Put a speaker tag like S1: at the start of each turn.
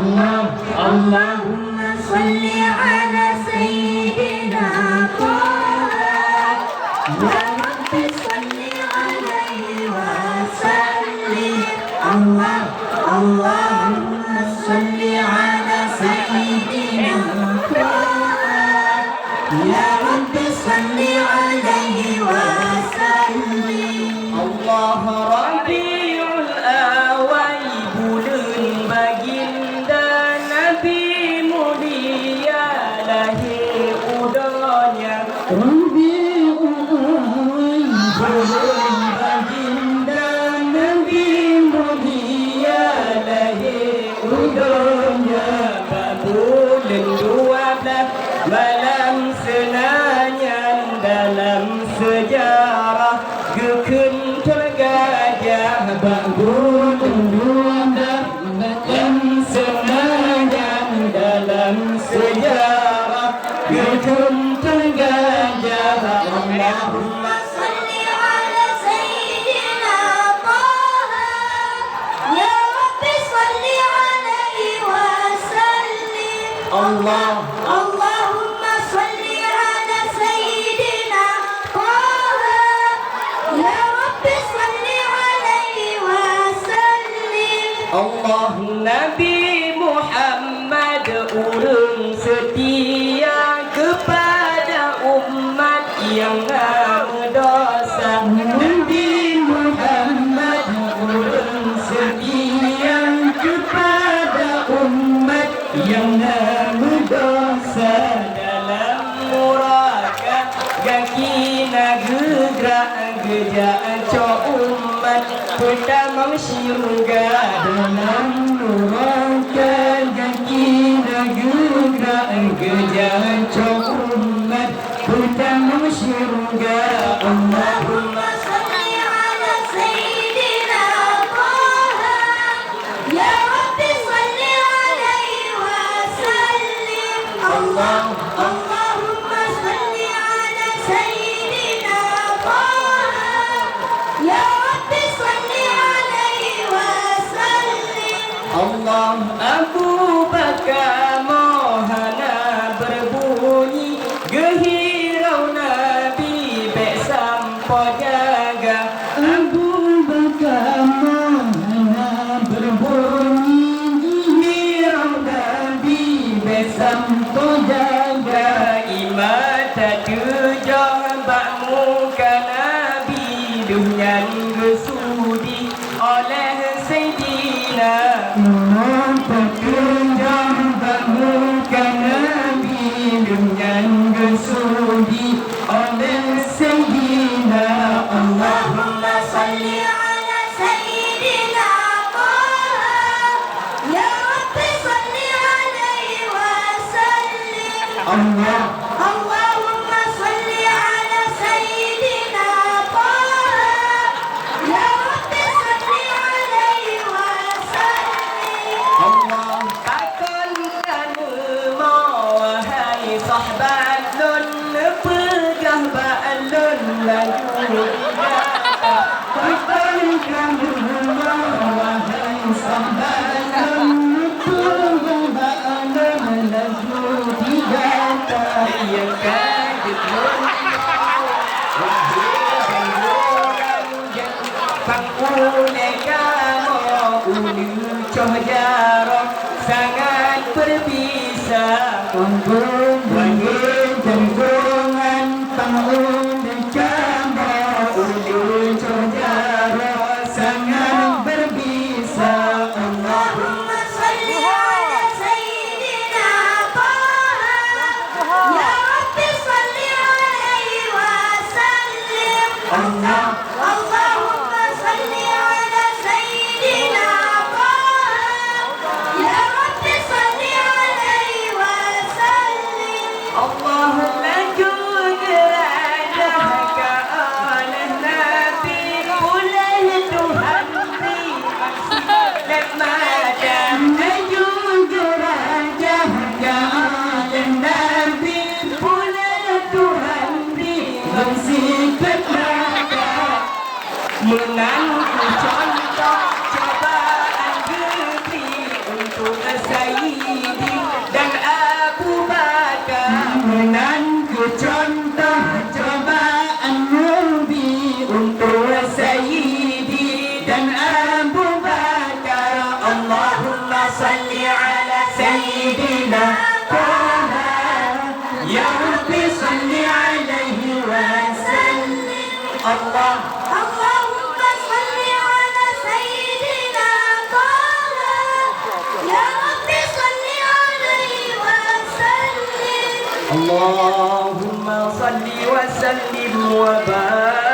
S1: اللهم صل على سيدنا طه يا رب صل عليه وسلم اللهم صل على سيدنا طه يا رب صل عليه وسلم
S2: Allah Rabiul Awal bulan baginda Nabi mulia lahir udahnya Rabiul Awal bulan baginda Nabi mulia lahir udahnya bulan 12 malam senanyan dalam sejarah gekun tergajah bangun undang dan senanyan dalam sejarah gekun tergajah
S1: Allahumma salli ala sayyidina Taha ya Rabbi salli alaihi wa sallim Allahumma salli ala sayyidina Taha ya Rabbi salli alaihi wa sallim
S2: Allah Nabi Muhammad urang setia kepada umat yang berdosa Nabi Muhammad urang setia kepada umat yang berdosa dalam muraka gakina gerak gejak umat pertama syurga dalam muraka gakina gerak gejak umat pertama syurga
S1: Allahumma salli ala sayyidina Taha ya Rabbi salli alaihi wa sallim Allahumma salli ala sayyidina Taha ya Rabbi salli alaihi wa sallim
S2: Allah Abu Bakar mohana berbunyi gehirau Nabi baik sampai jaga Abu Bakar mohana berbunyi gehirau Nabi baik sampai jaga imata tujah bakmuka Nabi dunyan gesudi oleh Sayyidina Terkenal bakmuka Nabi dengan gesudi oleh Sayyidina
S1: Allahumma salli ala sayyidina Taha ya Rabbi salli alaihi wa sallim Allahumma salli ala sayyidina Taha ya Rabbi salli alaihi wa sallim
S2: Allah takkan kamu wahai sahabat lun pegah ba'lun laju kata takkan kamu wahai sahabat lun pegah ba'lun laju kata yang kaget sangat berbisa untuk bagi janggungan tahun dan gambar ulun saudara sangat berbisa
S1: Allahumma salli ala sayyidina Taha ya Rabbi salli alaihi wa sallim Allahumma salli ala sayyidina Taha ya Rabbi salli alaihi wa sallim
S2: Sayyidi dan Abu Bakar menanti contoh cobaan Nabi untuk Sayyidi dan Abu Bakar. Allahumma salli ala Sayyidina Kota, ya Rabbi salli alaihi wa sallim. Allah
S1: Allahumma salli ala Sayyidina Kota, ya Rabbi salli alaihi wa sallim.
S2: Allahumma salli wa sallim wa barik